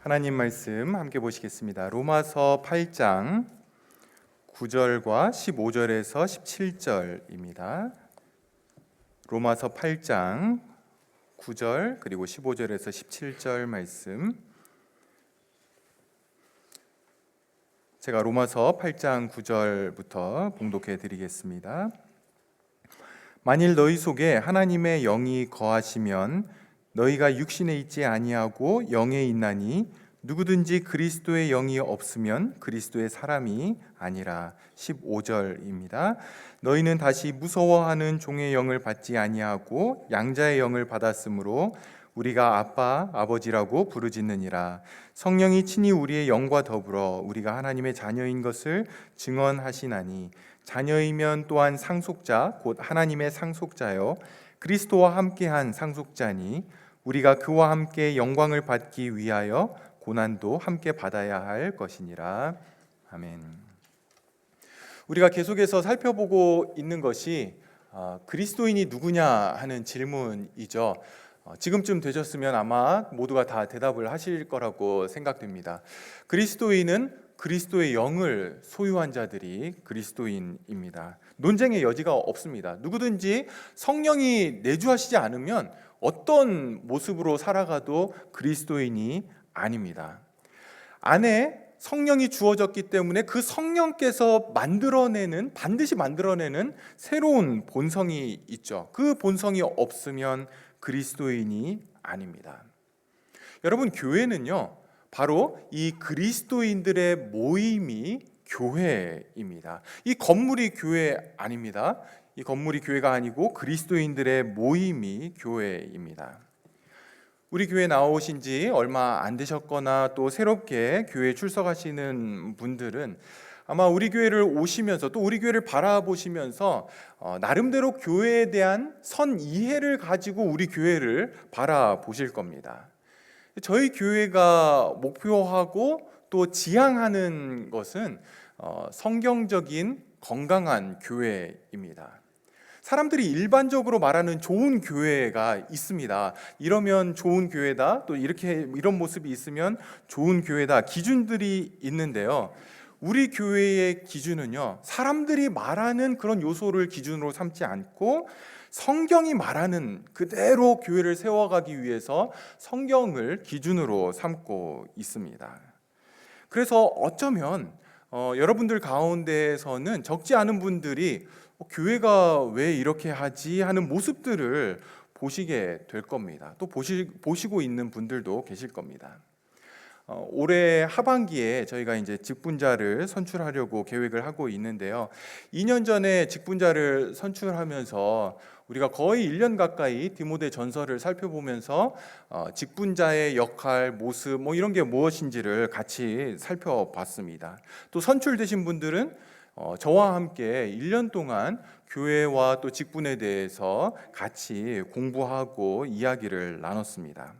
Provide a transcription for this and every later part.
하나님 말씀 함께 보시겠습니다. 로마서 8장 9절과 15절에서 17절입니다. 로마서 8장 9절 그리고 15절에서 17절 말씀. 제가 로마서 8장 9절부터 봉독해 드리겠습니다. 만일 너희 속에 하나님의 영이 거하시면 너희가 육신에 있지 아니하고 영에 있나니 누구든지 그리스도의 영이 없으면 그리스도의 사람이 아니라. 15절입니다. 너희는 다시 무서워하는 종의 영을 받지 아니하고 양자의 영을 받았으므로 우리가 아빠, 아버지라고 부르짖느니라. 성령이 친히 우리의 영과 더불어 우리가 하나님의 자녀인 것을 증언하시나니 자녀이면 또한 상속자 곧 하나님의 상속자요 그리스도와 함께한 상속자니 우리가 그와 함께 영광을 받기 위하여 고난도 함께 받아야 할 것이니라. 아멘. 우리가 계속해서 살펴보고 있는 것이 그리스도인이 누구냐 하는 질문이죠. 지금쯤 되셨으면 아마 모두가 다 대답을 하실 거라고 생각됩니다. 그리스도인은 그리스도의 영을 소유한 자들이 그리스도인입니다. 논쟁의 여지가 없습니다. 누구든지 성령이 내주하시지 않으면 어떤 모습으로 살아가도 그리스도인이 아닙니다. 안에 성령이 주어졌기 때문에 그 성령께서 반드시 만들어내는 새로운 본성이 있죠. 그 본성이 없으면 그리스도인이 아닙니다. 여러분, 교회는요, 바로 이 그리스도인들의 모임이 교회입니다. 이 건물이 교회 아닙니다. 이 건물이 교회가 아니고 그리스도인들의 모임이 교회입니다. 우리 교회 나오신 지 얼마 안 되셨거나 또 새롭게 교회에 출석하시는 분들은 아마 우리 교회를 오시면서 또 우리 교회를 바라보시면서 나름대로 교회에 대한 선 이해를 가지고 우리 교회를 바라보실 겁니다. 저희 교회가 목표하고 또 지향하는 것은 성경적인 건강한 교회입니다. 사람들이 일반적으로 말하는 좋은 교회가 있습니다. 이러면 좋은 교회다, 또 이런 모습이 있으면 좋은 교회다, 기준들이 있는데요. 우리 교회의 기준은요, 사람들이 말하는 그런 요소를 기준으로 삼지 않고 성경이 말하는 그대로 교회를 세워가기 위해서 성경을 기준으로 삼고 있습니다. 그래서 어쩌면 여러분들 가운데에서는 적지 않은 분들이 교회가 왜 이렇게 하지 하는 모습들을 보시게 될 겁니다. 또 보시고 있는 분들도 계실 겁니다. 올해 하반기에 저희가 이제 직분자를 선출하려고 계획을 하고 있는데요. 2년 전에 직분자를 선출하면서 우리가 거의 1년 가까이 디모데 전서를 살펴보면서 직분자의 역할, 모습 이런 게 무엇인지를 같이 살펴봤습니다. 또 선출되신 분들은 저와 함께 1년 동안 교회와 또 직분에 대해서 같이 공부하고 이야기를 나눴습니다.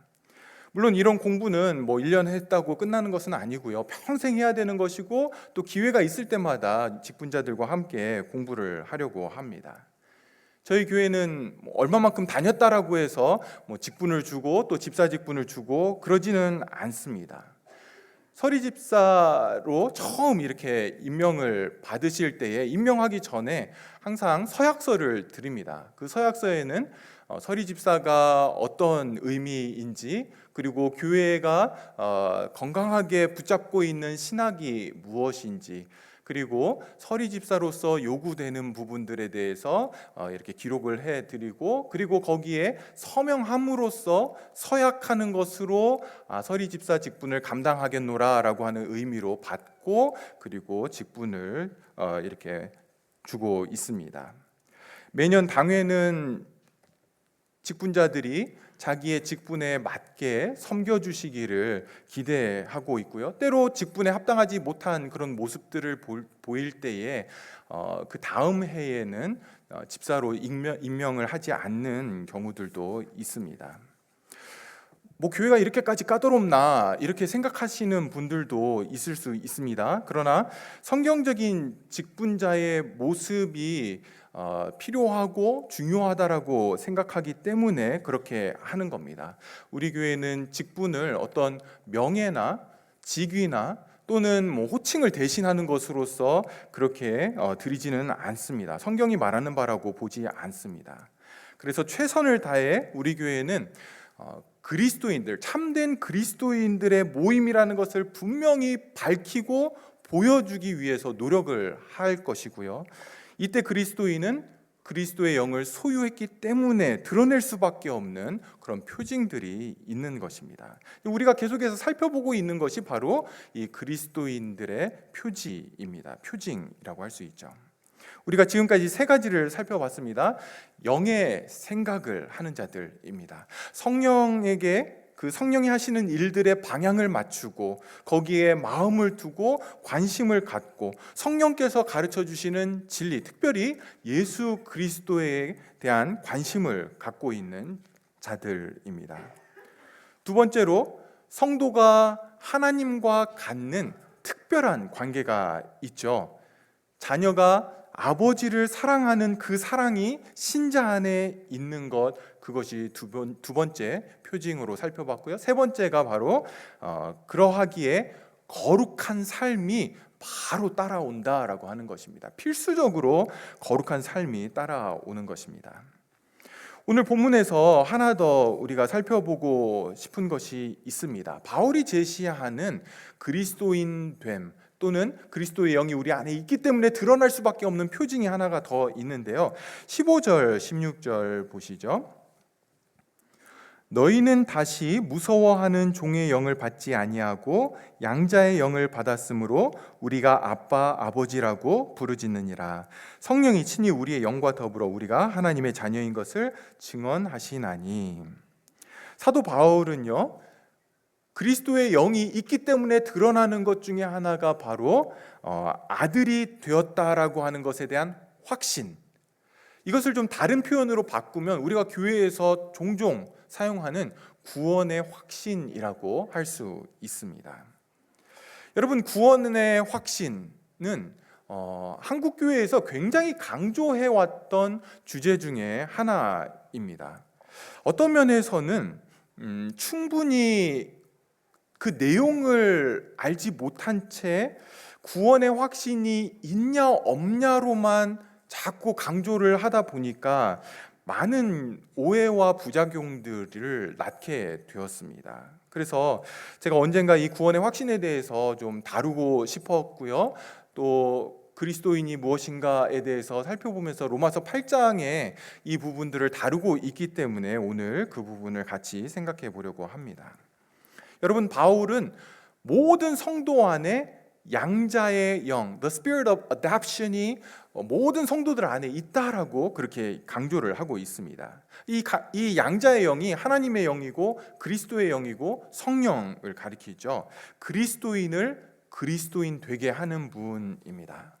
물론 이런 공부는 1년 했다고 끝나는 것은 아니고요. 평생 해야 되는 것이고 또 기회가 있을 때마다 직분자들과 함께 공부를 하려고 합니다. 저희 교회는 얼마만큼 다녔다라고 해서 직분을 주고 또 집사 직분을 주고 그러지는 않습니다. 서리 집사로 처음 이렇게 임명을 받으실 때에 임명하기 전에 항상 서약서를 드립니다. 그 서약서에는 서리 집사가 어떤 의미인지, 그리고 교회가 건강하게 붙잡고 있는 신학이 무엇인지, 그리고 서리 집사로서 요구되는 부분들에 대해서 이렇게 기록을 해드리고, 그리고 거기에 서명함으로써 서약하는 것으로 서리 집사 직분을 감당하겠노라라고 하는 의미로 받고, 그리고 직분을 이렇게 주고 있습니다. 매년 당회는 직분자들이 자기의 직분에 맞게 섬겨주시기를 기대하고 있고요. 때로 직분에 합당하지 못한 그런 모습들을 보일 때에 그 다음 해에는 집사로 임명을 하지 않는 경우들도 있습니다. 교회가 이렇게까지 까다롭나 이렇게 생각하시는 분들도 있을 수 있습니다. 그러나 성경적인 직분자의 모습이 필요하고 중요하다라고 생각하기 때문에 그렇게 하는 겁니다. 우리 교회는 직분을 어떤 명예나 직위나 또는 호칭을 대신하는 것으로서 그렇게 드리지는 않습니다. 성경이 말하는 바라고 보지 않습니다. 그래서 최선을 다해 우리 교회는 그리스도인들, 참된 그리스도인들의 모임이라는 것을 분명히 밝히고 보여주기 위해서 노력을 할 것이고요. 이때 그리스도인은 그리스도의 영을 소유했기 때문에 드러낼 수밖에 없는 그런 표징들이 있는 것입니다. 우리가 계속해서 살펴보고 있는 것이 바로 이 그리스도인들의 표지입니다. 표징이라고 할 수 있죠. 우리가 지금까지 세 가지를 살펴봤습니다. 영의 생각을 하는 자들입니다. 성령에게 그 성령이 하시는 일들의 방향을 맞추고 거기에 마음을 두고 관심을 갖고 성령께서 가르쳐 주시는 진리, 특별히 예수 그리스도에 대한 관심을 갖고 있는 자들입니다. 두 번째로 성도가 하나님과 갖는 특별한 관계가 있죠. 자녀가 아버지를 사랑하는 그 사랑이 신자 안에 있는 것, 그것이 두 번째 표징으로 살펴봤고요. 세 번째가 바로 그러하기에 거룩한 삶이 바로 따라온다라고 하는 것입니다. 필수적으로 거룩한 삶이 따라오는 것입니다. 오늘 본문에서 하나 더 우리가 살펴보고 싶은 것이 있습니다. 바울이 제시하는 그리스도인됨 또는 그리스도의 영이 우리 안에 있기 때문에 드러날 수밖에 없는 표징이 하나가 더 있는데요. 15절, 16절 보시죠. 너희는 다시 무서워하는 종의 영을 받지 아니하고 양자의 영을 받았으므로 우리가 아빠 아버지라고 부르짖느니라. 성령이 친히 우리의 영과 더불어 우리가 하나님의 자녀인 것을 증언하시나니. 사도 바울은요, 그리스도의 영이 있기 때문에 드러나는 것 중에 하나가 바로 아들이 되었다라고 하는 것에 대한 확신. 이것을 좀 다른 표현으로 바꾸면 우리가 교회에서 종종 사용하는 구원의 확신이라고 할 수 있습니다. 여러분, 구원의 확신은 한국 교회에서 굉장히 강조해왔던 주제 중에 하나입니다. 어떤 면에서는 충분히 그 내용을 알지 못한 채 구원의 확신이 있냐 없냐로만 자꾸 강조를 하다 보니까 많은 오해와 부작용들을 낳게 되었습니다. 그래서 제가 언젠가 이 구원의 확신에 대해서 좀 다루고 싶었고요. 또 그리스도인이 무엇인가에 대해서 살펴보면서 로마서 8장에 이 부분들을 다루고 있기 때문에 오늘 그 부분을 같이 생각해 보려고 합니다. 여러분, 바울은 모든 성도 안에 양자의 영, the spirit of adoption이 모든 성도들 안에 있다라고 그렇게 강조를 하고 있습니다. 이 양자의 영이 하나님의 영이고 그리스도의 영이고 성령을 가리키죠. 그리스도인을 그리스도인 되게 하는 분입니다.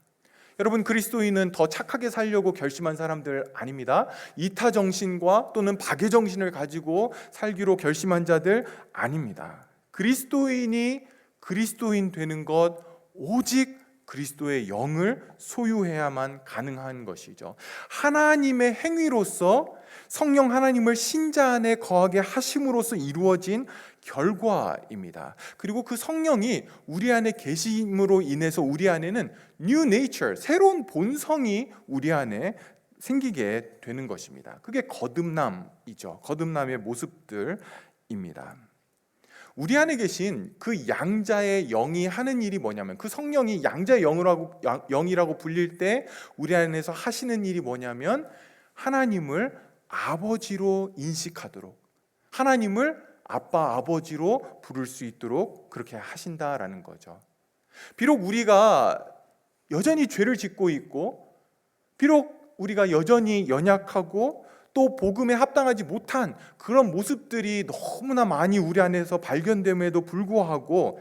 여러분, 그리스도인은 더 착하게 살려고 결심한 사람들 아닙니다. 이타 정신과 또는 박애 정신을 가지고 살기로 결심한 자들 아닙니다. 그리스도인이 그리스도인 되는 것 오직 그리스도의 영을 소유해야만 가능한 것이죠. 하나님의 행위로서 성령 하나님을 신자 안에 거하게 하심으로써 이루어진 결과입니다. 그리고 그 성령이 우리 안에 계심으로 인해서 우리 안에는 new nature, 새로운 본성이 우리 안에 생기게 되는 것입니다. 그게 거듭남이죠. 거듭남의 모습들입니다. 우리 안에 계신 그 양자의 영이 하는 일이 뭐냐면, 그 성령이 양자의 영이라고 불릴 때 우리 안에서 하시는 일이 뭐냐면 하나님을 아버지로 인식하도록, 하나님을 아빠 아버지로 부를 수 있도록 그렇게 하신다라는 거죠. 비록 우리가 여전히 죄를 짓고 있고, 비록 우리가 여전히 연약하고 또 복음에 합당하지 못한 그런 모습들이 너무나 많이 우리 안에서 발견됨에도 불구하고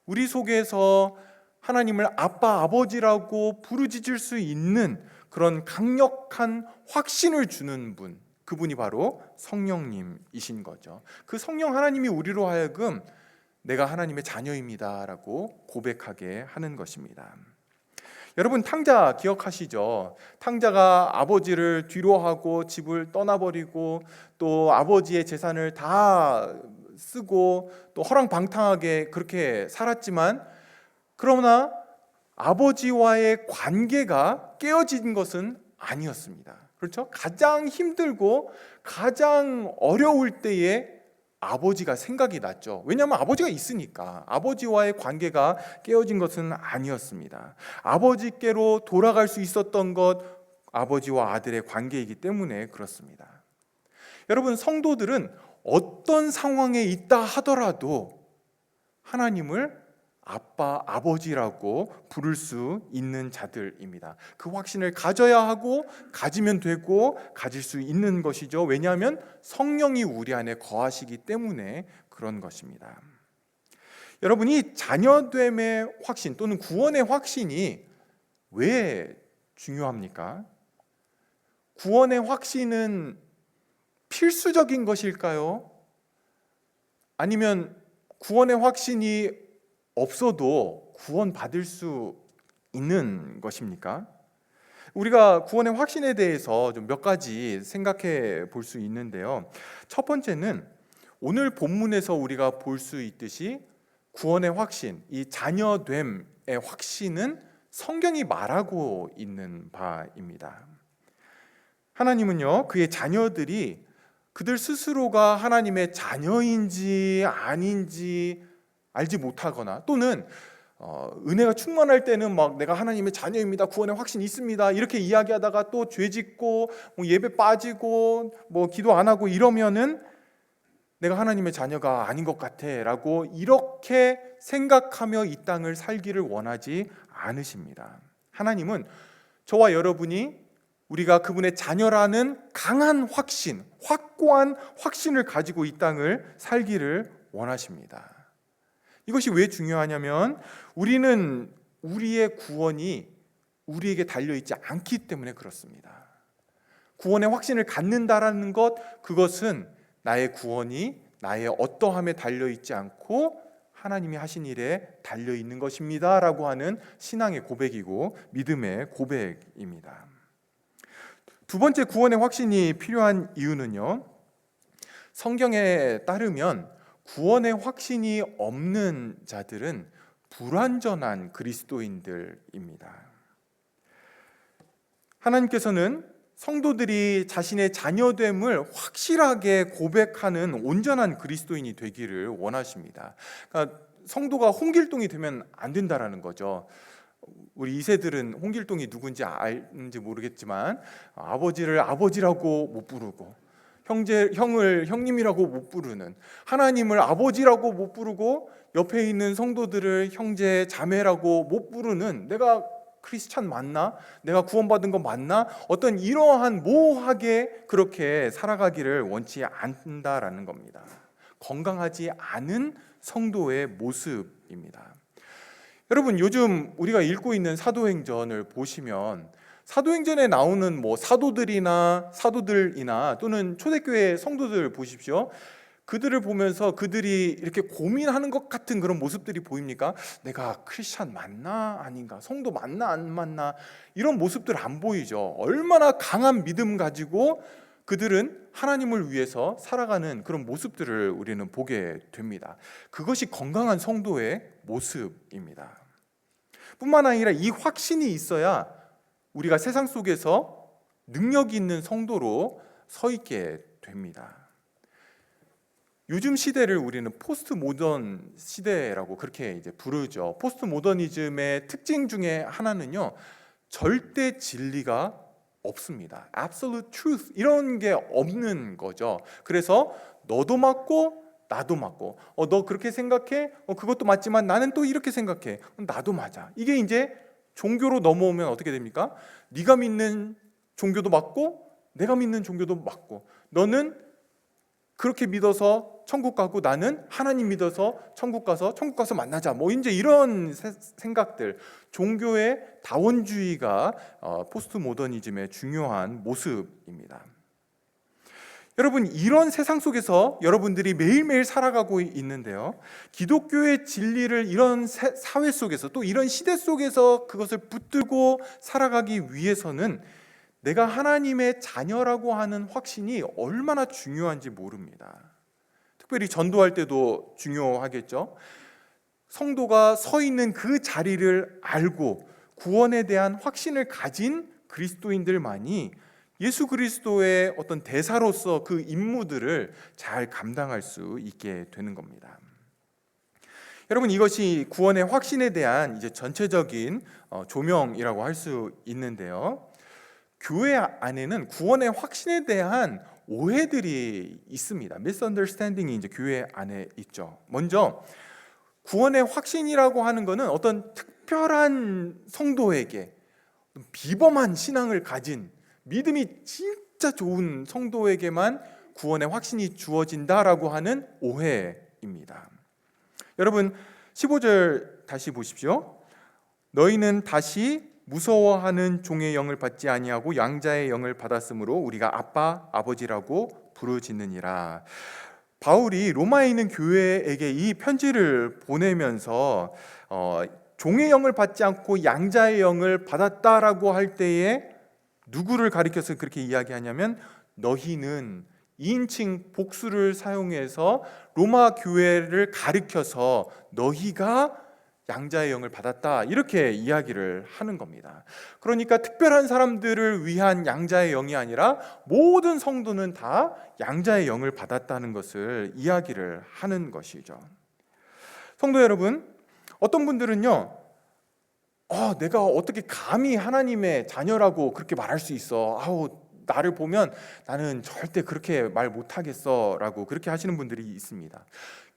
우리 속에서 하나님을 아빠 아버지라고 부르짖을 수 있는 그런 강력한 확신을 주는 분, 그분이 바로 성령님이신 거죠. 그 성령 하나님이 우리로 하여금 내가 하나님의 자녀입니다라고 고백하게 하는 것입니다. 여러분 탕자 기억하시죠? 탕자가 아버지를 뒤로 하고 집을 떠나버리고 또 아버지의 재산을 다 쓰고 또 허랑방탕하게 그렇게 살았지만, 그러나 아버지와의 관계가 깨어진 것은 아니었습니다. 그렇죠? 가장 힘들고 가장 어려울 때에 아버지가 생각이 났죠. 왜냐하면 아버지가 있으니까. 아버지와의 관계가 깨어진 것은 아니었습니다. 아버지께로 돌아갈 수 있었던 것, 아버지와 아들의 관계이기 때문에 그렇습니다. 여러분, 성도들은 어떤 상황에 있다 하더라도 하나님을 아빠, 아버지라고 부를 수 있는 자들입니다. 그 확신을 가져야 하고 가지면 되고 가질 수 있는 것이죠. 왜냐하면 성령이 우리 안에 거하시기 때문에 그런 것입니다. 여러분이 자녀됨의 확신 또는 구원의 확신이 왜 중요합니까? 구원의 확신은 필수적인 것일까요? 아니면 구원의 확신이 없어도 구원받을 수 있는 것입니까? 우리가 구원의 확신에 대해서 좀 몇 가지 생각해 볼 수 있는데요. 첫 번째는 오늘 본문에서 우리가 볼 수 있듯이 구원의 확신, 이 자녀됨의 확신은 성경이 말하고 있는 바입니다. 하나님은요, 그의 자녀들이 그들 스스로가 하나님의 자녀인지 아닌지 알지 못하거나, 또는 은혜가 충만할 때는 막 내가 하나님의 자녀입니다, 구원의 확신이 있습니다, 이렇게 이야기하다가 또 죄짓고 예배 빠지고 기도 안 하고 이러면은 내가 하나님의 자녀가 아닌 것 같아 라고 이렇게 생각하며 이 땅을 살기를 원하지 않으십니다. 하나님은 저와 여러분이 우리가 그분의 자녀라는 강한 확신, 확고한 확신을 가지고 이 땅을 살기를 원하십니다. 이것이 왜 중요하냐면 우리는 우리의 구원이 우리에게 달려있지 않기 때문에 그렇습니다. 구원의 확신을 갖는다라는 것, 그것은 나의 구원이 나의 어떠함에 달려있지 않고 하나님이 하신 일에 달려있는 것입니다 라고 하는 신앙의 고백이고 믿음의 고백입니다. 두 번째 구원의 확신이 필요한 이유는요, 성경에 따르면 구원의 확신이 없는 자들은 불완전한 그리스도인들입니다. 하나님께서는 성도들이 자신의 자녀됨을 확실하게 고백하는 온전한 그리스도인이 되기를 원하십니다. 그러니까 성도가 홍길동이 되면 안 된다라는 거죠. 우리 2세들은 홍길동이 누군지 알는지 모르겠지만 아버지를 아버지라고 못 부르고 형을 형님이라고 못 부르는, 하나님을 아버지라고 못 부르고 옆에 있는 성도들을 형제 자매라고 못 부르는, 내가 크리스찬 맞나? 내가 구원받은 거 맞나? 어떤 이러한 모호하게 그렇게 살아가기를 원치 않는다라는 겁니다. 건강하지 않은 성도의 모습입니다. 여러분, 요즘 우리가 읽고 있는 사도행전을 보시면 사도행전에 나오는 사도들이나 또는 초대교회 성도들 보십시오. 그들을 보면서 그들이 이렇게 고민하는 것 같은 그런 모습들이 보입니까? 내가 크리스찬 맞나 아닌가? 성도 맞나 안 맞나? 이런 모습들 안 보이죠. 얼마나 강한 믿음 가지고 그들은 하나님을 위해서 살아가는 그런 모습들을 우리는 보게 됩니다. 그것이 건강한 성도의 모습입니다. 뿐만 아니라 이 확신이 있어야 우리가 세상 속에서 능력 있는 성도로 서 있게 됩니다. 요즘 시대를 우리는 포스트 모던 시대라고 그렇게 이제 부르죠. 포스트 모더니즘의 특징 중에 하나는요, 절대 진리가 없습니다. Absolute truth 이런 게 없는 거죠. 그래서 너도 맞고 나도 맞고, 너 그렇게 생각해? 그것도 맞지만 나는 또 이렇게 생각해. 나도 맞아. 이게 이제 종교로 넘어오면 어떻게 됩니까? 네가 믿는 종교도 맞고 내가 믿는 종교도 맞고, 너는 그렇게 믿어서 천국 가고 나는 하나님 믿어서 천국 가서 만나자. 이제 이런 생각들, 종교의 다원주의가 포스트 모더니즘의 중요한 모습입니다. 여러분, 이런 세상 속에서 여러분들이 매일매일 살아가고 있는데요, 기독교의 진리를 이런 사회 속에서, 또 이런 시대 속에서 그것을 붙들고 살아가기 위해서는 내가 하나님의 자녀라고 하는 확신이 얼마나 중요한지 모릅니다. 특별히 전도할 때도 중요하겠죠. 성도가 서 있는 그 자리를 알고 구원에 대한 확신을 가진 그리스도인들만이 예수 그리스도의 어떤 대사로서 그 임무들을 잘 감당할 수 있게 되는 겁니다. 여러분, 이것이 구원의 확신에 대한 이제 전체적인 조명이라고 할 수 있는데요, 교회 안에는 구원의 확신에 대한 오해들이 있습니다. misunderstanding이 이제 교회 안에 있죠. 먼저 구원의 확신이라고 하는 것은 어떤 특별한 성도에게 비범한 신앙을 가진 믿음이 진짜 좋은 성도에게만 구원의 확신이 주어진다라고 하는 오해입니다. 여러분, 15절 다시 보십시오. 너희는 다시 무서워하는 종의 영을 받지 아니하고 양자의 영을 받았으므로 우리가 아빠, 아버지라고 부르짖느니라. 바울이 로마에 있는 교회에게 이 편지를 보내면서 종의 영을 받지 않고 양자의 영을 받았다라고 할 때에 누구를 가리켜서 그렇게 이야기하냐면, 너희는 2인칭 복수를 사용해서 로마 교회를 가리켜서 너희가 양자의 영을 받았다, 이렇게 이야기를 하는 겁니다. 그러니까 특별한 사람들을 위한 양자의 영이 아니라 모든 성도는 다 양자의 영을 받았다는 것을 이야기를 하는 것이죠. 성도 여러분, 어떤 분들은요, 내가 어떻게 감히 하나님의 자녀라고 그렇게 말할 수 있어? 나를 보면 나는 절대 그렇게 말 못하겠어 라고 그렇게 하시는 분들이 있습니다.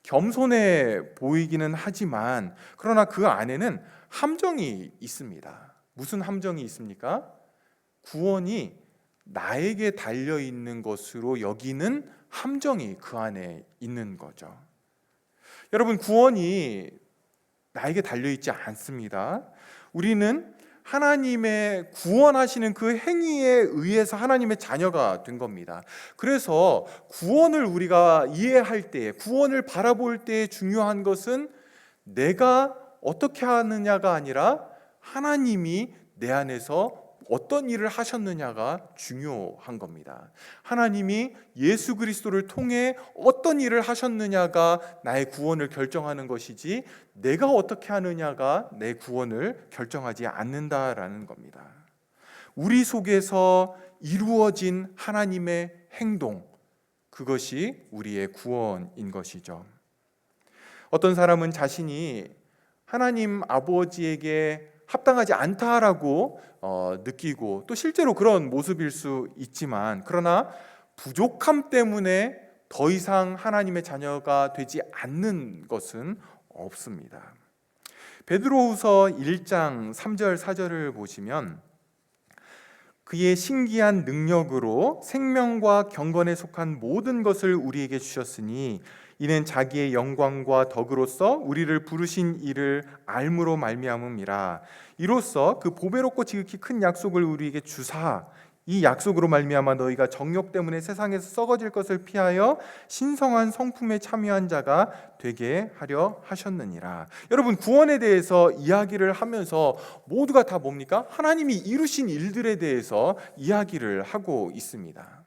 겸손해 보이기는 하지만 그러나 그 안에는 함정이 있습니다. 무슨 함정이 있습니까? 구원이 나에게 달려있는 것으로 여기는 함정이 그 안에 있는 거죠. 여러분, 구원이 나에게 달려있지 않습니다. 우리는 하나님의 구원하시는 그 행위에 의해서 하나님의 자녀가 된 겁니다. 그래서 구원을 우리가 이해할 때, 구원을 바라볼 때 중요한 것은 내가 어떻게 하느냐가 아니라 하나님이 내 안에서 어떤 일을 하셨느냐가 중요한 겁니다. 하나님이 예수 그리스도를 통해 어떤 일을 하셨느냐가 나의 구원을 결정하는 것이지, 내가 어떻게 하느냐가 내 구원을 결정하지 않는다라는 겁니다. 우리 속에서 이루어진 하나님의 행동, 그것이 우리의 구원인 것이죠. 어떤 사람은 자신이 하나님 아버지에게 합당하지 않다라고 느끼고, 또 실제로 그런 모습일 수 있지만, 그러나 부족함 때문에 더 이상 하나님의 자녀가 되지 않는 것은 없습니다. 베드로후서 1장 3절 4절을 보시면, 그의 신기한 능력으로 생명과 경건에 속한 모든 것을 우리에게 주셨으니 이는 자기의 영광과 덕으로서 우리를 부르신 이를 알므로 말미암음이라. 이로써 그 보배롭고 지극히 큰 약속을 우리에게 주사, 이 약속으로 말미암아 너희가 정욕 때문에 세상에서 썩어질 것을 피하여 신성한 성품에 참여한 자가 되게 하려 하셨느니라. 여러분, 구원에 대해서 이야기를 하면서 모두가 다 뭡니까? 하나님이 이루신 일들에 대해서 이야기를 하고 있습니다.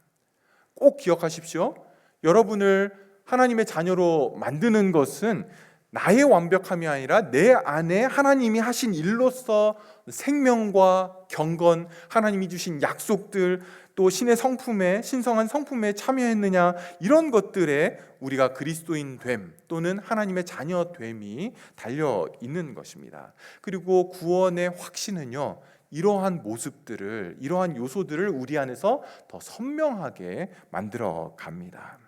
꼭 기억하십시오. 여러분을 하나님의 자녀로 만드는 것은 나의 완벽함이 아니라 내 안에 하나님이 하신 일로서 생명과 경건, 하나님이 주신 약속들, 또 신의 성품에, 신성한 성품에 참여했느냐, 이런 것들에 우리가 그리스도인 됨 또는 하나님의 자녀 됨이 달려 있는 것입니다. 그리고 구원의 확신은요, 이러한 모습들을, 이러한 요소들을 우리 안에서 더 선명하게 만들어 갑니다.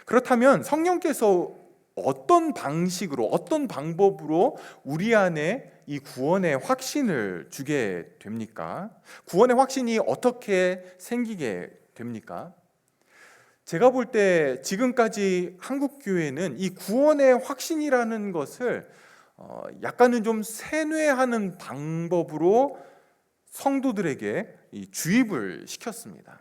그렇다면 성령께서 어떤 방식으로, 어떤 방법으로 우리 안에 이 구원의 확신을 주게 됩니까? 구원의 확신이 어떻게 생기게 됩니까? 제가 볼 때 지금까지 한국 교회는 이 구원의 확신이라는 것을 약간은 좀 세뇌하는 방법으로 성도들에게 이 주입을 시켰습니다.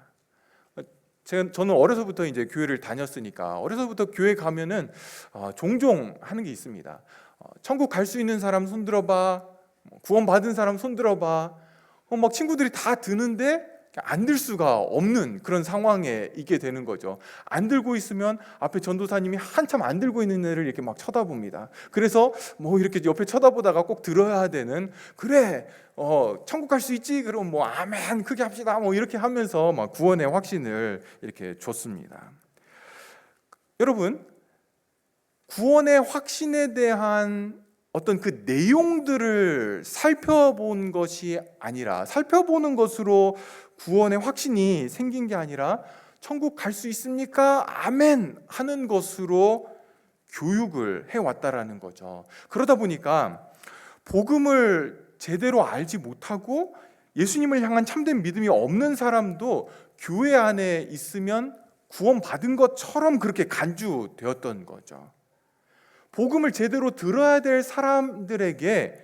저는 어려서부터 이제 교회를 다녔으니까 어려서부터 교회 가면은 종종 하는 게 있습니다. 천국 갈 수 있는 사람 손 들어봐, 구원 받은 사람 손 들어봐. 막 친구들이 다 드는데 안 들 수가 없는 그런 상황에 있게 되는 거죠. 안 들고 있으면 앞에 전도사님이 한참 안 들고 있는 애를 이렇게 막 쳐다봅니다. 그래서 뭐 이렇게 옆에 쳐다보다가 꼭 들어야 되는, 그래 천국 갈 수 있지, 그럼 뭐 아멘 크게 합시다, 뭐 이렇게 하면서 막 구원의 확신을 이렇게 줬습니다. 여러분, 구원의 확신에 대한 어떤 그 내용들을 살펴본 것이 아니라, 살펴보는 것으로 구원의 확신이 생긴 게 아니라 천국 갈 수 있습니까? 아멘 하는 것으로 교육을 해왔다라는 거죠. 그러다 보니까 복음을 제대로 알지 못하고 예수님을 향한 참된 믿음이 없는 사람도 교회 안에 있으면 구원받은 것처럼 그렇게 간주되었던 거죠. 복음을 제대로 들어야 될 사람들에게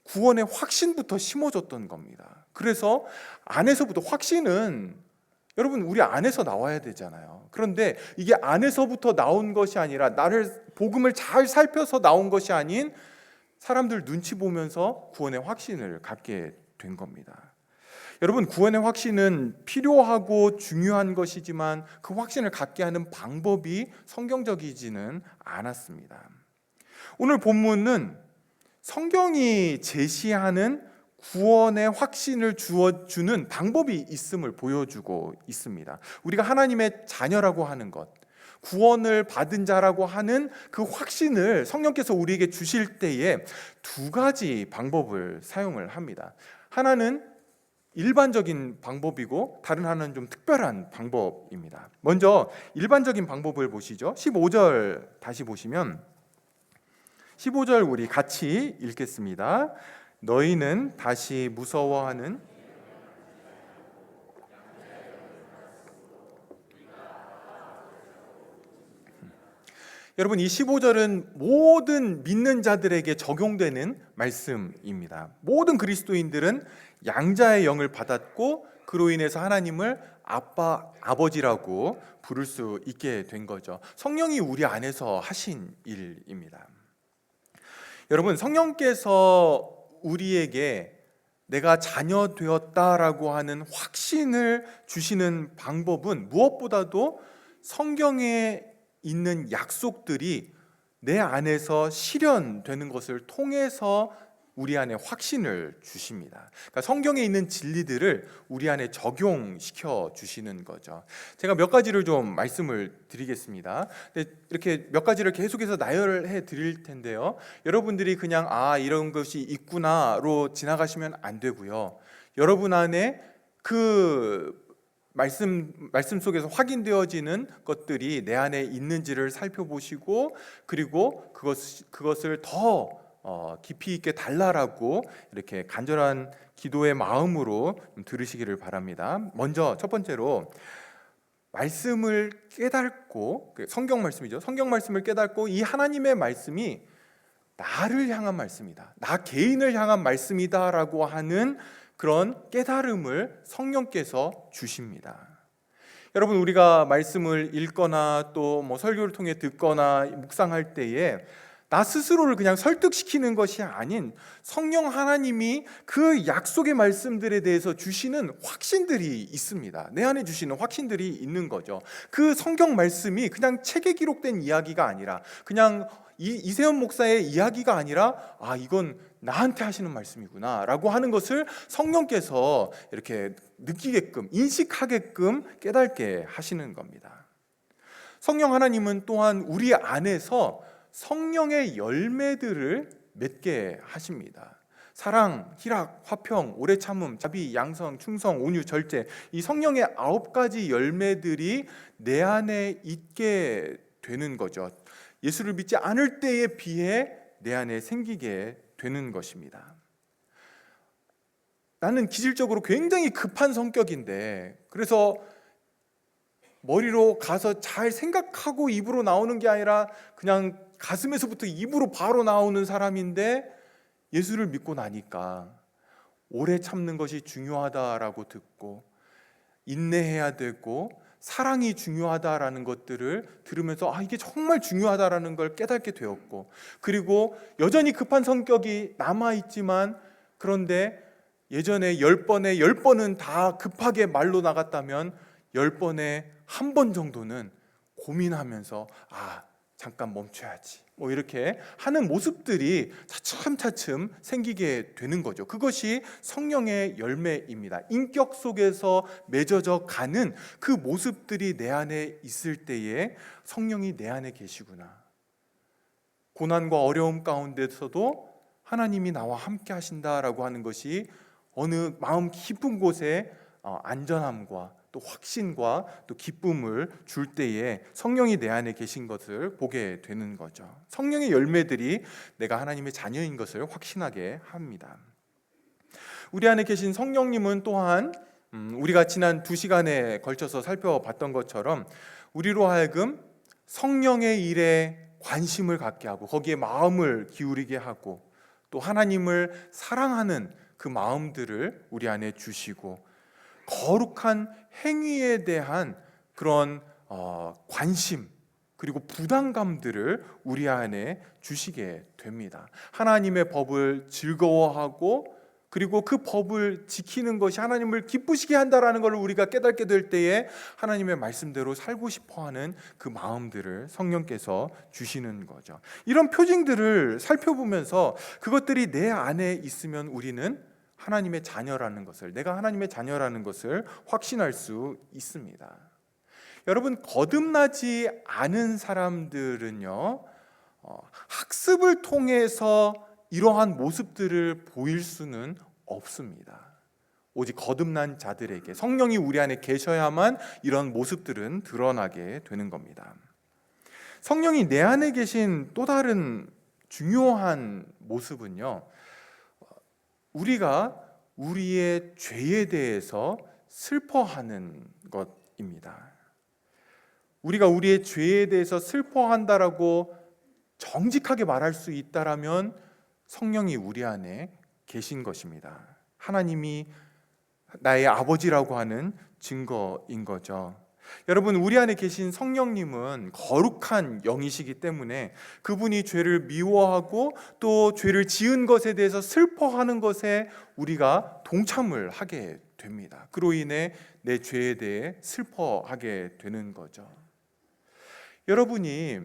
구원의 확신부터 심어줬던 겁니다. 그래서 안에서부터, 확신은 여러분 우리 안에서 나와야 되잖아요. 그런데 이게 안에서부터 나온 것이 아니라, 나를 복음을 잘 살펴서 나온 것이 아닌 사람들 눈치 보면서 구원의 확신을 갖게 된 겁니다. 여러분, 구원의 확신은 필요하고 중요한 것이지만 그 확신을 갖게 하는 방법이 성경적이지는 않았습니다. 오늘 본문은 성경이 제시하는 구원의 확신을 주어주는 방법이 있음을 보여주고 있습니다. 우리가 하나님의 자녀라고 하는 것, 구원을 받은 자라고 하는 그 확신을 성령께서 우리에게 주실 때에 두 가지 방법을 사용을 합니다. 하나는 일반적인 방법이고 다른 하나는 좀 특별한 방법입니다. 먼저 일반적인 방법을 보시죠. 15절 다시 보시면, 15절 우리 같이 읽겠습니다. 너희는 다시 무서워하는 여러분, 이 15절은 모든 믿는 자들에게 적용되는 말씀입니다. 모든 그리스도인들은 양자의 영을 받았고 그로 인해서 하나님을 아빠, 아버지라고 부를 수 있게 된 거죠. 성령이 우리 안에서 하신 일입니다. 여러분, 성령께서 우리에게 내가 자녀 되었다라고 하는 확신을 주시는 방법은 무엇보다도 성경에 있는 약속들이 내 안에서 실현되는 것을 통해서 우리 안에 확신을 주십니다. 그러니까 성경에 있는 진리들을 우리 안에 적용시켜 주시는 거죠. 제가 몇 가지를 좀 말씀을 드리겠습니다. 이렇게 몇 가지를 계속해서 나열해 드릴 텐데요. 여러분들이 그냥 이런 것이 있구나로 지나가시면 안 되고요. 여러분 안에 그 말씀 속에서 확인되어지는 것들이 내 안에 있는지를 살펴보시고, 그리고 그것을 더 깊이 있게 달라라고 이렇게 간절한 기도의 마음으로 들으시기를 바랍니다. 먼저 첫 번째로 말씀을 깨닫고, 성경 말씀이죠. 성경 말씀을 깨닫고 이 하나님의 말씀이 나를 향한 말씀이다, 나 개인을 향한 말씀이다라고 하는 그런 깨달음을 성령께서 주십니다. 여러분, 우리가 말씀을 읽거나 또 설교를 통해 듣거나 묵상할 때에 나 스스로를 그냥 설득시키는 것이 아닌 성령 하나님이 그 약속의 말씀들에 대해서 주시는 확신들이 있습니다. 내 안에 주시는 확신들이 있는 거죠. 그 성경 말씀이 그냥 책에 기록된 이야기가 아니라, 그냥 이세훈 목사의 이야기가 아니라 이건 나한테 하시는 말씀이구나 라고 하는 것을 성령께서 이렇게 느끼게끔, 인식하게끔 깨닫게 하시는 겁니다. 성령 하나님은 또한 우리 안에서 성령의 열매들을 맺게 하십니다. 사랑, 희락, 화평, 오래 참음, 자비, 양성, 충성, 온유, 절제, 이 성령의 9가지 열매들이 내 안에 있게 되는 거죠. 예수를 믿지 않을 때에 비해 내 안에 생기게 되는 것입니다. 나는 기질적으로 굉장히 급한 성격인데, 그래서 머리로 가서 잘 생각하고 입으로 나오는 게 아니라 그냥 가슴에서부터 입으로 바로 나오는 사람인데, 예수를 믿고 나니까 오래 참는 것이 중요하다라고 듣고 인내해야 되고 사랑이 중요하다라는 것들을 들으면서 이게 정말 중요하다라는 걸 깨닫게 되었고, 그리고 여전히 급한 성격이 남아있지만, 그런데 예전에 10번에 10번은 다 급하게 말로 나갔다면 10번에 한 번 정도는 고민하면서 잠깐 멈춰야지, 이렇게 하는 모습들이 차츰차츰 생기게 되는 거죠. 그것이 성령의 열매입니다. 인격 속에서 맺어져 가는 그 모습들이 내 안에 있을 때에 성령이 내 안에 계시구나, 고난과 어려움 가운데서도 하나님이 나와 함께 하신다라고 하는 것이 어느 마음 깊은 곳에 안전함과 또 확신과 또 기쁨을 줄 때에 성령이 내 안에 계신 것을 보게 되는 거죠. 성령의 열매들이 내가 하나님의 자녀인 것을 확신하게 합니다. 우리 안에 계신 성령님은 또한 우리가 지난 2시간에 걸쳐서 살펴봤던 것처럼 우리로 하여금 성령의 일에 관심을 갖게 하고 거기에 마음을 기울이게 하고 또 하나님을 사랑하는 그 마음들을 우리 안에 주시고 거룩한 행위에 대한 그런 관심 그리고 부담감들을 우리 안에 주시게 됩니다. 하나님의 법을 즐거워하고 그리고 그 법을 지키는 것이 하나님을 기쁘시게 한다라는 것을 우리가 깨닫게 될 때에 하나님의 말씀대로 살고 싶어하는 그 마음들을 성령께서 주시는 거죠. 이런 표징들을 살펴보면서 그것들이 내 안에 있으면 우리는 하나님의 자녀라는 것을, 내가 하나님의 자녀라는 것을 확신할 수 있습니다. 여러분, 거듭나지 않은 사람들은요, 학습을 통해서 이러한 모습들을 보일 수는 없습니다. 오직 거듭난 자들에게 성령이 우리 안에 계셔야만 이런 모습들은 드러나게 되는 겁니다. 성령이 내 안에 계신 또 다른 중요한 모습은요, 우리가 우리의 죄에 대해서 슬퍼하는 것입니다. 우리가 우리의 죄에 대해서 슬퍼한다라고 정직하게 말할 수 있다라면 성령이 우리 안에 계신 것입니다. 하나님이 나의 아버지라고 하는 증거인 거죠. 여러분, 우리 안에 계신 성령님은 거룩한 영이시기 때문에 그분이 죄를 미워하고 또 죄를 지은 것에 대해서 슬퍼하는 것에 우리가 동참을 하게 됩니다. 그로 인해 내 죄에 대해 슬퍼하게 되는 거죠. 여러분이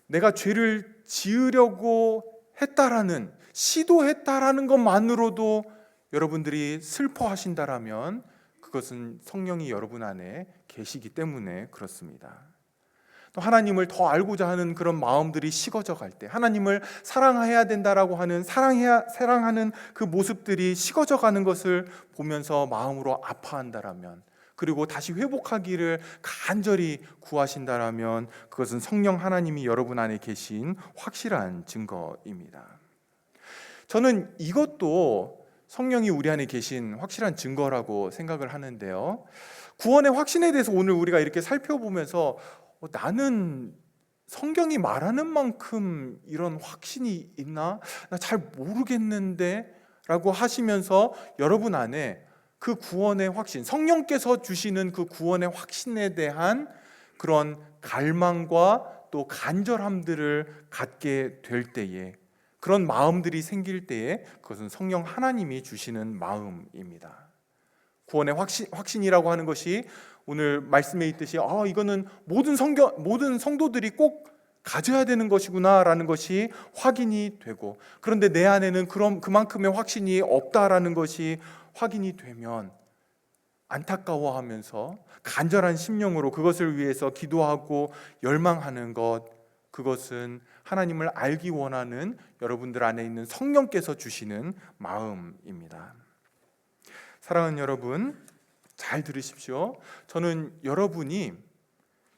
내가 죄를 지으려고 했다라는, 시도했다라는 것만으로도 여러분들이 슬퍼하신다라면 그것은 성령이 여러분 안에 계시기 때문에 그렇습니다. 또 하나님을 더 알고자 하는 그런 마음들이 식어져 갈 때, 하나님을 사랑해야 된다라고 하는 사랑하는 그 모습들이 식어져 가는 것을 보면서 마음으로 아파한다라면, 그리고 다시 회복하기를 간절히 구하신다라면 그것은 성령 하나님이 여러분 안에 계신 확실한 증거입니다. 저는 이것도 성령이 우리 안에 계신 확실한 증거라고 생각을 하는데요, 구원의 확신에 대해서 오늘 우리가 이렇게 살펴보면서 나는 성경이 말하는 만큼 이런 확신이 있나? 나 잘 모르겠는데 라고 하시면서 여러분 안에 그 구원의 확신, 성령께서 주시는 그 구원의 확신에 대한 그런 갈망과 또 간절함들을 갖게 될 때에, 그런 마음들이 생길 때에 그것은 성령 하나님이 주시는 마음입니다. 구원의 확신이라고 하는 것이 오늘 말씀에 있듯이 이거는 모든 성도들이 꼭 가져야 되는 것이구나라는 것이 확인이 되고, 그런데 내 안에는 그만큼의 확신이 없다라는 것이 확인이 되면 안타까워하면서 간절한 심령으로 그것을 위해서 기도하고 열망하는 것, 그것은 하나님을 알기 원하는 여러분들 안에 있는 성령께서 주시는 마음입니다. 사랑하는 여러분, 잘 들으십시오. 저는 여러분이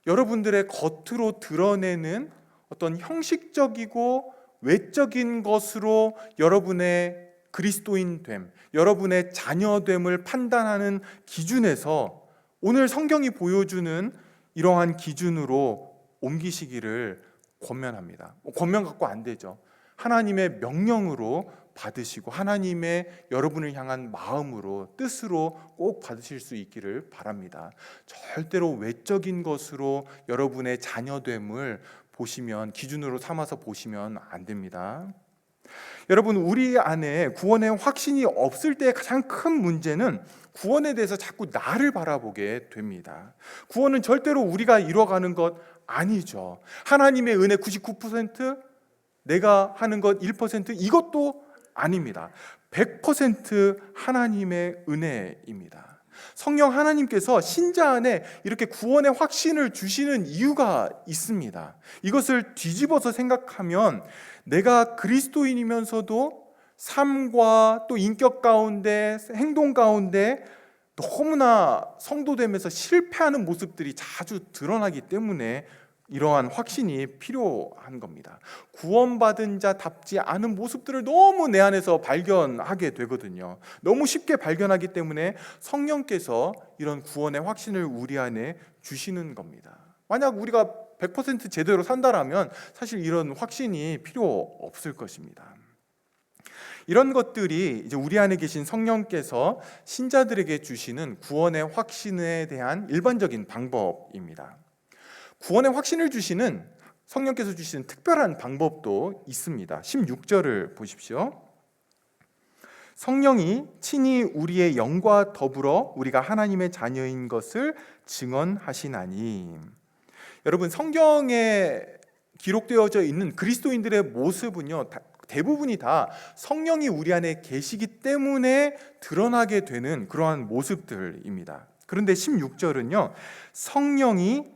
여러분들의 겉으로 드러내는 어떤 형식적이고 외적인 것으로 여러분의 그리스도인됨, 여러분의 자녀됨을 판단하는 기준에서 오늘 성경이 보여주는 이러한 기준으로 옮기시기를 권면합니다. 권면 갖고 안 되죠. 하나님의 명령으로 받으시고 하나님의 여러분을 향한 마음으로 뜻으로 꼭 받으실 수 있기를 바랍니다. 절대로 외적인 것으로 여러분의 자녀됨을 보시면 기준으로 삼아서 보시면 안 됩니다. 여러분, 우리 안에 구원의 확신이 없을 때 가장 큰 문제는 구원에 대해서 자꾸 나를 바라보게 됩니다. 구원은 절대로 우리가 이뤄가는 것 아니죠. 하나님의 은혜 99%, 내가 하는 것 1%, 이것도 아닙니다. 100% 하나님의 은혜입니다. 성령 하나님께서 신자 안에 이렇게 구원의 확신을 주시는 이유가 있습니다. 이것을 뒤집어서 생각하면 내가 그리스도인이면서도 삶과 또 인격 가운데, 행동 가운데 너무나 성도되면서 실패하는 모습들이 자주 드러나기 때문에 이러한 확신이 필요한 겁니다. 구원받은 자답지 않은 모습들을 너무 내 안에서 발견하게 되거든요. 너무 쉽게 발견하기 때문에 성령께서 이런 구원의 확신을 우리 안에 주시는 겁니다. 만약 우리가 100% 제대로 산다라면 사실 이런 확신이 필요 없을 것입니다. 이런 것들이 이제 우리 안에 계신 성령께서 신자들에게 주시는 구원의 확신에 대한 일반적인 방법입니다. 구원의 확신을 주시는 성령께서 주시는 특별한 방법도 있습니다. 16절을 보십시오. 성령이 친히 우리의 영과 더불어 우리가 하나님의 자녀인 것을 증언하시나니. 여러분, 성경에 기록되어져 있는 그리스도인들의 모습은요, 대부분이 다 성령이 우리 안에 계시기 때문에 드러나게 되는 그러한 모습들입니다. 그런데 16절은요, 성령이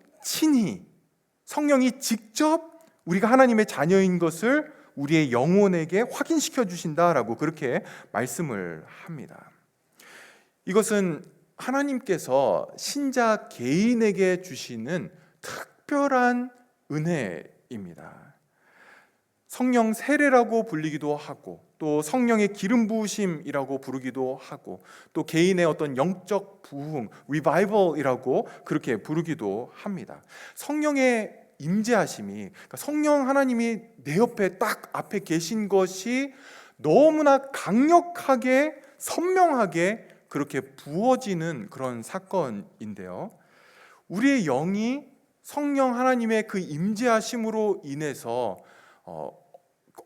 직접 우리가 하나님의 자녀인 것을 우리의 영혼에게 확인시켜 주신다라고 그렇게 말씀을 합니다. 이것은 하나님께서 신자 개인에게 주시는 특별한 은혜입니다. 성령 세례라고 불리기도 하고, 또 성령의 기름 부으심이라고 부르기도 하고, 또 개인의 어떤 영적 부흥, 리바이벌이라고 그렇게 부르기도 합니다. 성령의 임재하심이, 그러니까 성령 하나님이 내 옆에 딱 앞에 계신 것이 너무나 강력하게 선명하게 그렇게 부어지는 그런 사건인데요, 우리의 영이 성령 하나님의 그 임재하심으로 인해서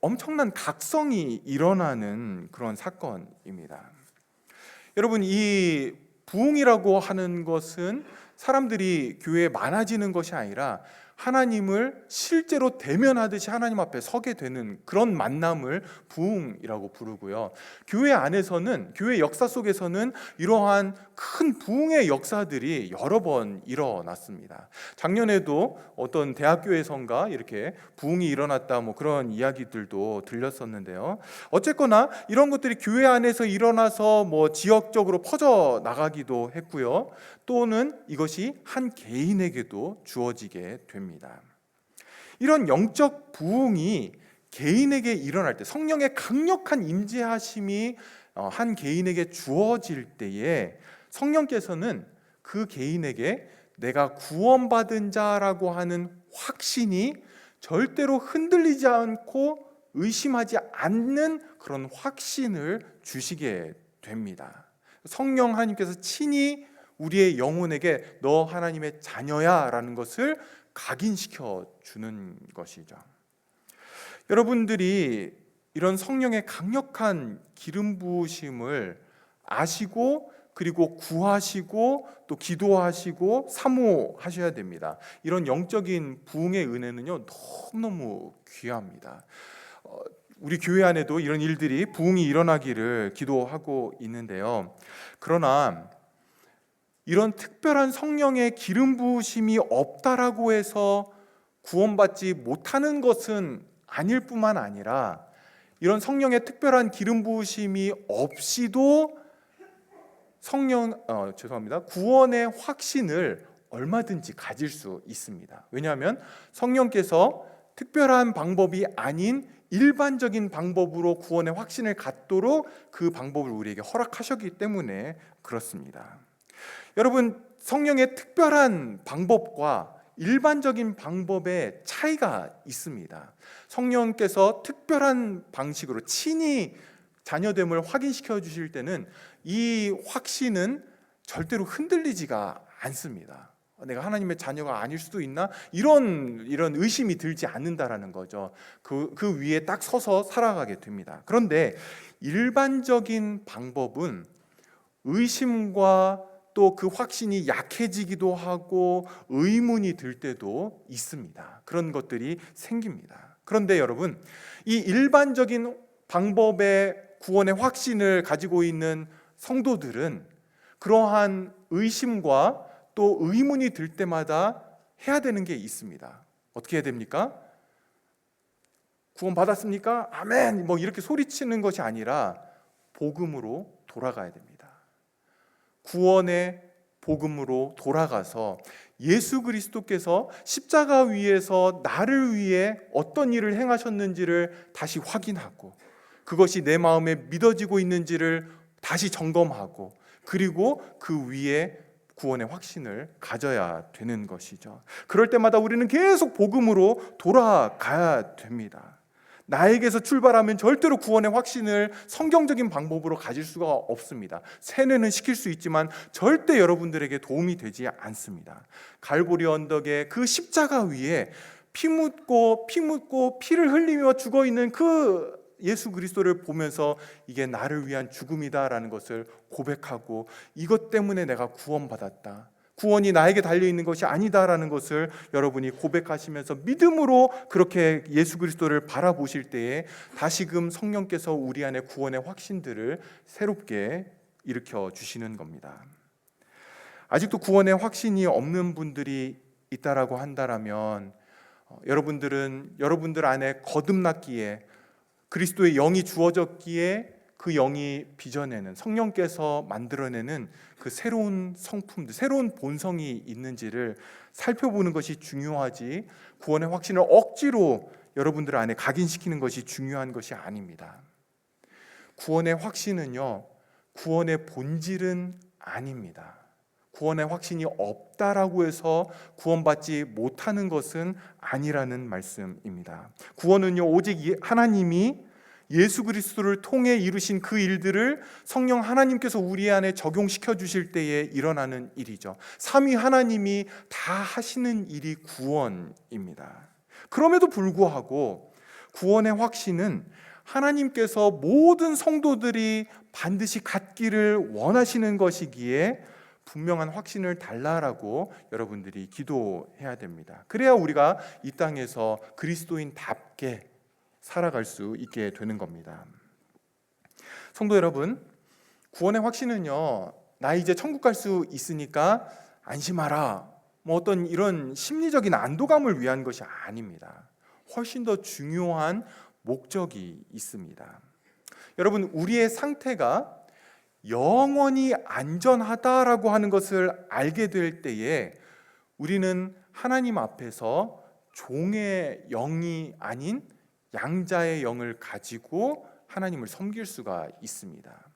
엄청난 각성이 일어나는 그런 사건입니다. 여러분, 이 부흥이라고 하는 것은 사람들이 교회에 많아지는 것이 아니라 하나님을 실제로 대면하듯이 하나님 앞에 서게 되는 그런 만남을 부흥이라고 부르고요, 교회 안에서는, 교회 역사 속에서는 이러한 큰 부흥의 역사들이 여러 번 일어났습니다. 작년에도 어떤 대학교에선가 이렇게 부흥이 일어났다, 뭐 그런 이야기들도 들렸었는데요, 어쨌거나 이런 것들이 교회 안에서 일어나서 뭐 지역적으로 퍼져 나가기도 했고요, 또는 이것이 한 개인에게도 주어지게 됩니다. 이런 영적 부흥이 개인에게 일어날 때, 성령의 강력한 임재하심이 한 개인에게 주어질 때에 성령께서는 그 개인에게 내가 구원받은 자라고 하는 확신이 절대로 흔들리지 않고 의심하지 않는 그런 확신을 주시게 됩니다. 성령 하나님께서 친히 우리의 영혼에게 너 하나님의 자녀야 라는 것을 각인시켜 주는 것이죠. 여러분들이 이런 성령의 강력한 기름 부으심을 아시고, 그리고 구하시고, 또 기도하시고 사모하셔야 됩니다. 이런 영적인 부흥의 은혜는요, 너무너무 귀합니다. 우리 교회 안에도 이런 일들이, 부흥이 일어나기를 기도하고 있는데요, 그러나 이런 특별한 성령의 기름 부으심이 없다라고 해서 구원받지 못하는 것은 아닐 뿐만 아니라, 이런 성령의 특별한 기름 부으심이 없이도 구원의 확신을 얼마든지 가질 수 있습니다. 왜냐하면 성령께서 특별한 방법이 아닌 일반적인 방법으로 구원의 확신을 갖도록 그 방법을 우리에게 허락하셨기 때문에 그렇습니다. 여러분, 성령의 특별한 방법과 일반적인 방법의 차이가 있습니다. 성령께서 특별한 방식으로 친히 자녀됨을 확인시켜 주실 때는 이 확신은 절대로 흔들리지가 않습니다. 내가 하나님의 자녀가 아닐 수도 있나? 이런 의심이 들지 않는다라는 거죠. 그 위에 딱 서서 살아가게 됩니다. 그런데 일반적인 방법은 의심과 또 그 확신이 약해지기도 하고 의문이 들 때도 있습니다. 그런 것들이 생깁니다. 그런데 여러분, 이 일반적인 방법의 구원의 확신을 가지고 있는 성도들은 그러한 의심과 또 의문이 들 때마다 해야 되는 게 있습니다. 어떻게 해야 됩니까? 구원 받았습니까? 아멘! 이렇게 소리치는 것이 아니라 복음으로 돌아가야 됩니다. 구원의 복음으로 돌아가서 예수 그리스도께서 십자가 위에서 나를 위해 어떤 일을 행하셨는지를 다시 확인하고, 그것이 내 마음에 믿어지고 있는지를 다시 점검하고, 그리고 그 위에 구원의 확신을 가져야 되는 것이죠. 그럴 때마다 우리는 계속 복음으로 돌아가야 됩니다. 나에게서 출발하면 절대로 구원의 확신을 성경적인 방법으로 가질 수가 없습니다. 세뇌는 시킬 수 있지만 절대 여러분들에게 도움이 되지 않습니다. 갈보리 언덕의 그 십자가 위에 피 묻고 피를 흘리며 죽어 있는 그 예수 그리스도를 보면서 이게 나를 위한 죽음이다라는 것을 고백하고, 이것 때문에 내가 구원받았다, 구원이 나에게 달려있는 것이 아니다라는 것을 여러분이 고백하시면서 믿음으로 그렇게 예수 그리스도를 바라보실 때에 다시금 성령께서 우리 안에 구원의 확신들을 새롭게 일으켜 주시는 겁니다. 아직도 구원의 확신이 없는 분들이 있다라고 한다면 여러분들 안에 거듭났기에, 그리스도의 영이 주어졌기에 그 영이 빚어내는, 성령께서 만들어내는 그 새로운 성품들, 새로운 본성이 있는지를 살펴보는 것이 중요하지, 구원의 확신을 억지로 여러분들 안에 각인시키는 것이 중요한 것이 아닙니다. 구원의 확신은요, 구원의 본질은 아닙니다. 구원의 확신이 없다라고 해서 구원받지 못하는 것은 아니라는 말씀입니다. 구원은요, 오직 하나님이 예수 그리스도를 통해 이루신 그 일들을 성령 하나님께서 우리 안에 적용시켜 주실 때에 일어나는 일이죠. 삼위 하나님이 다 하시는 일이 구원입니다. 그럼에도 불구하고 구원의 확신은 하나님께서 모든 성도들이 반드시 갖기를 원하시는 것이기에 분명한 확신을 달라라고 여러분들이 기도해야 됩니다. 그래야 우리가 이 땅에서 그리스도인답게 살아갈 수 있게 되는 겁니다. 성도 여러분, 구원의 확신은요, 나 이제 천국 갈 수 있으니까 안심하라, 어떤 이런 심리적인 안도감을 위한 것이 아닙니다. 훨씬 더 중요한 목적이 있습니다. 여러분, 우리의 상태가 영원히 안전하다라고 하는 것을 알게 될 때에 우리는 하나님 앞에서 종의 영이 아닌 양자의 영을 가지고 하나님을 섬길 수가 있습니다.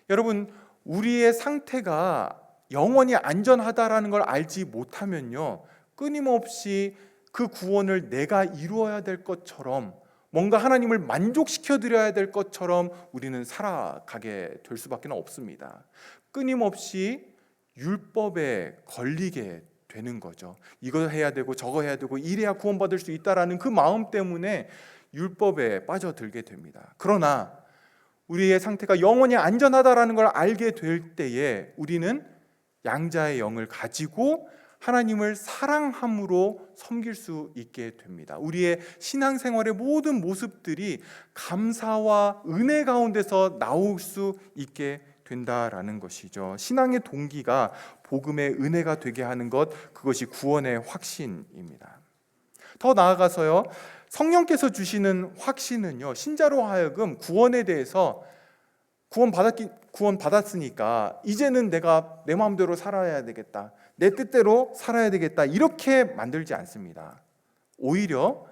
여러분, 우리의 상태가 영원히 안전하다라는 걸 알지 못하면요, 끊임없이 그 구원을 내가 이루어야 될 것처럼, 뭔가 하나님을 만족시켜 드려야 될 것처럼 우리는 살아가게 될 수밖에 없습니다. 끊임없이 율법에 걸리게 되는 거죠. 이거 해야 되고 저거 해야 되고 이래야 구원받을 수 있다라는 그 마음 때문에 율법에 빠져들게 됩니다. 그러나 우리의 상태가 영원히 안전하다라는 걸 알게 될 때에 우리는 양자의 영을 가지고 하나님을 사랑함으로 섬길 수 있게 됩니다. 우리의 신앙생활의 모든 모습들이 감사와 은혜 가운데서 나올 수 있게 된다라는 것이죠. 신앙의 동기가 복음의 은혜가 되게 하는 것, 그것이 구원의 확신입니다. 더 나아가서요, 성령께서 주시는 확신은요, 신자로 하여금 구원에 대해서 구원받았으니까 이제는 내가 내 마음대로 살아야 되겠다, 내 뜻대로 살아야 되겠다, 이렇게 만들지 않습니다. 오히려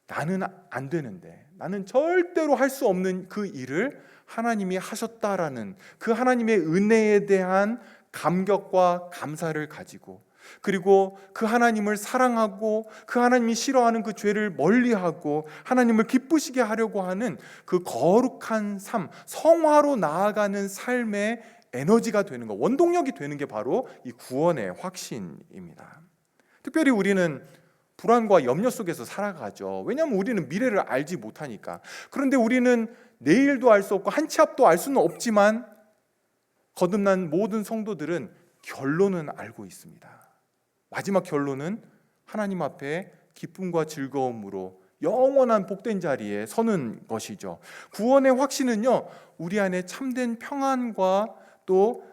나는 안 되는데, 나는 절대로 할 수 없는 그 일을 하나님이 하셨다라는 그 하나님의 은혜에 대한 감격과 감사를 가지고, 그리고 그 하나님을 사랑하고 그 하나님이 싫어하는 그 죄를 멀리하고 하나님을 기쁘시게 하려고 하는 그 거룩한 삶, 성화로 나아가는 삶의 에너지가 되는 것, 원동력이 되는 게 바로 이 구원의 확신입니다. 특별히 우리는 불안과 염려 속에서 살아가죠. 왜냐하면 우리는 미래를 알지 못하니까. 그런데 우리는 내일도 알 수 없고 한 치 앞도 알 수는 없지만 거듭난 모든 성도들은 결론은 알고 있습니다. 마지막 결론은 하나님 앞에 기쁨과 즐거움으로 영원한 복된 자리에 서는 것이죠. 구원의 확신은요, 우리 안에 참된 평안과 또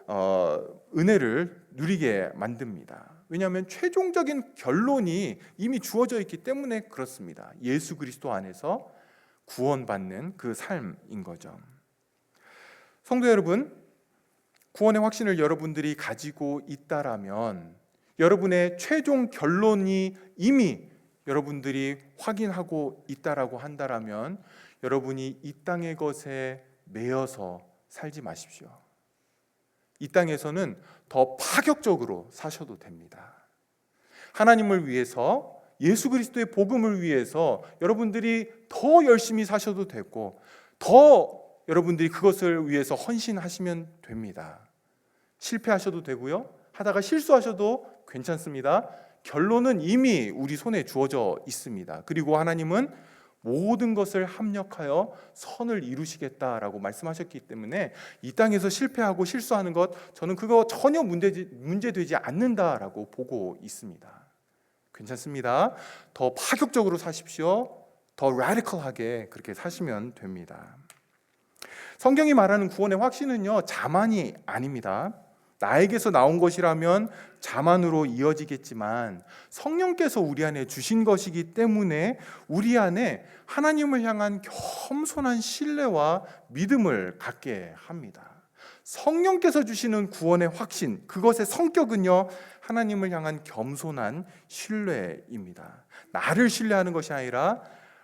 은혜를 누리게 만듭니다. 왜냐하면 최종적인 결론이 이미 주어져 있기 때문에 그렇습니다. 예수 그리스도 안에서 구원받는 그 삶인 거죠. 성도 여러분, 구원의 확신을 여러분들이 가지고 있다라면 여러분의 최종 결론이 이미 여러분들이 확인하고 있다라고 한다라면 여러분이 이 땅의 것에 매여서 살지 마십시오. 이 땅에서는 더 파격적으로 사셔도 됩니다. 하나님을 위해서, 예수 그리스도의 복음을 위해서 여러분들이 더 열심히 사셔도 되고 더 여러분들이 그것을 위해서 헌신하시면 됩니다. 실패하셔도 되고요, 하다가 실수하셔도 괜찮습니다. 결론은 이미 우리 손에 주어져 있습니다. 그리고 하나님은 모든 것을 합력하여 선을 이루시겠다라고 말씀하셨기 때문에 이 땅에서 실패하고 실수하는 것, 저는 그거 전혀 문제되지 않는다라고 보고 있습니다. 괜찮습니다. 더 파격적으로 사십시오. 더 라디컬하게 그렇게 사시면 됩니다. 성경이 말하는 구원의 확신은요, 자만이 아닙니다. 나에게서 나온 것이라면 자만으로 이어지겠지만 성령께서 우리 안에 주신 것이기 때문에 우리 안에 하나님을 향한 겸손한 신뢰와 믿음을 갖게 합니다. 성령께서 주시는 구원의 확신, 그것의 성격은요, 하나님을 향한 겸손한 신뢰입니다. 나를 신뢰하는 것이 아니라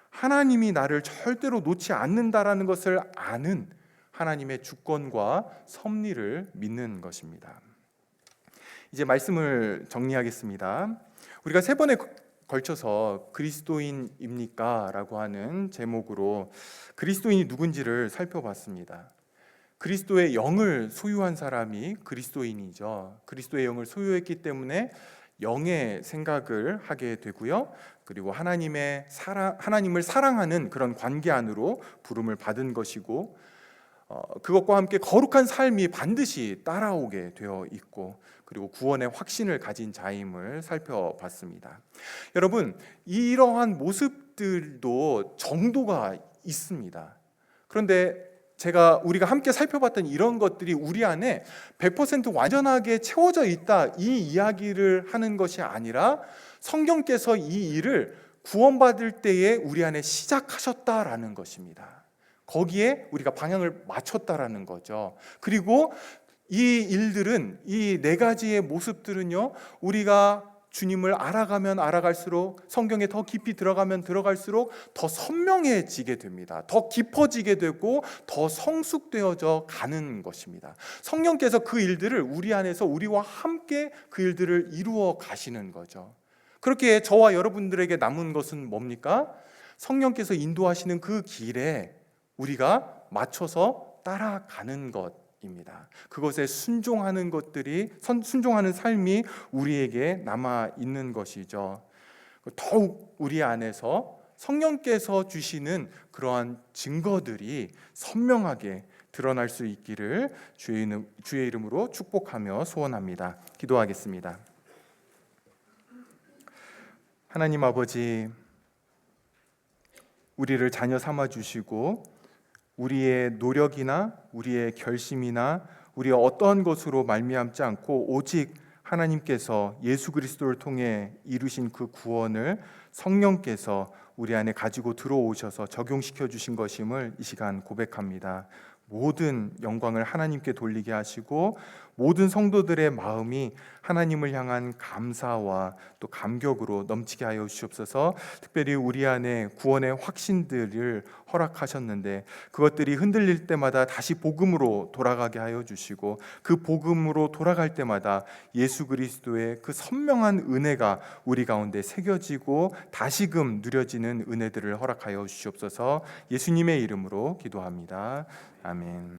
하나님이 나를 절대로 놓지 않는다라는 것을 아는 하나님의 주권과 섭리를 믿는 것입니다. 이제 말씀을 정리하겠습니다. 우리가 3번에 걸쳐서 그리스도인입니까? 라고 하는 제목으로 그리스도인이 누군지를 살펴봤습니다. 그리스도의 영을 소유한 사람이 그리스도인이죠. 그리스도의 영을 소유했기 때문에 영의 생각을 하게 되고요. 그리고 하나님을 사랑하는 그런 관계 안으로 부름을 받은 것이고, 그것과 함께 거룩한 삶이 반드시 따라오게 되어 있고, 그리고 구원의 확신을 가진 자임을 살펴봤습니다. 여러분, 이러한 모습들도 정도가 있습니다. 그런데 우리가 함께 살펴봤던 이런 것들이 우리 안에 100% 완전하게 채워져 있다, 이 이야기를 하는 것이 아니라 성경께서 이 일을 구원받을 때에 우리 안에 시작하셨다라는 것입니다. 거기에 우리가 방향을 맞췄다라는 거죠. 그리고 이 일들은, 이 4가지의 모습들은요, 우리가 주님을 알아가면 알아갈수록, 성경에 더 깊이 들어가면 들어갈수록 더 선명해지게 됩니다. 더 깊어지게 되고 더 성숙되어져 가는 것입니다. 성령께서 그 일들을 우리 안에서 우리와 함께 그 일들을 이루어 가시는 거죠. 그렇게 저와 여러분들에게 남은 것은 뭡니까? 성령께서 인도하시는 그 길에 우리가 맞춰서 따라가는 것입니다. 그것에 순종하는 삶이 우리에게 남아 있는 것이죠. 더욱 우리 안에서 성령께서 주시는 그러한 증거들이 선명하게 드러날 수 있기를 주의 이름으로 축복하며 소원합니다. 기도하겠습니다. 하나님 아버지, 우리를 자녀 삼아 주시고 우리의 노력이나 우리의 결심이나 우리의 어떠한 것으로 말미암지 않고 오직 하나님께서 예수 그리스도를 통해 이루신 그 구원을 성령께서 우리 안에 가지고 들어오셔서 적용시켜 주신 것임을 이 시간 고백합니다. 모든 영광을 하나님께 돌리게 하시고 모든 성도들의 마음이 하나님을 향한 감사와 또 감격으로 넘치게 하여 주시옵소서. 특별히 우리 안에 구원의 확신들을 허락하셨는데 그것들이 흔들릴 때마다 다시 복음으로 돌아가게 하여 주시고, 그 복음으로 돌아갈 때마다 예수 그리스도의 그 선명한 은혜가 우리 가운데 새겨지고 다시금 누려지는 은혜들을 허락하여 주시옵소서. 예수님의 이름으로 기도합니다. 아멘.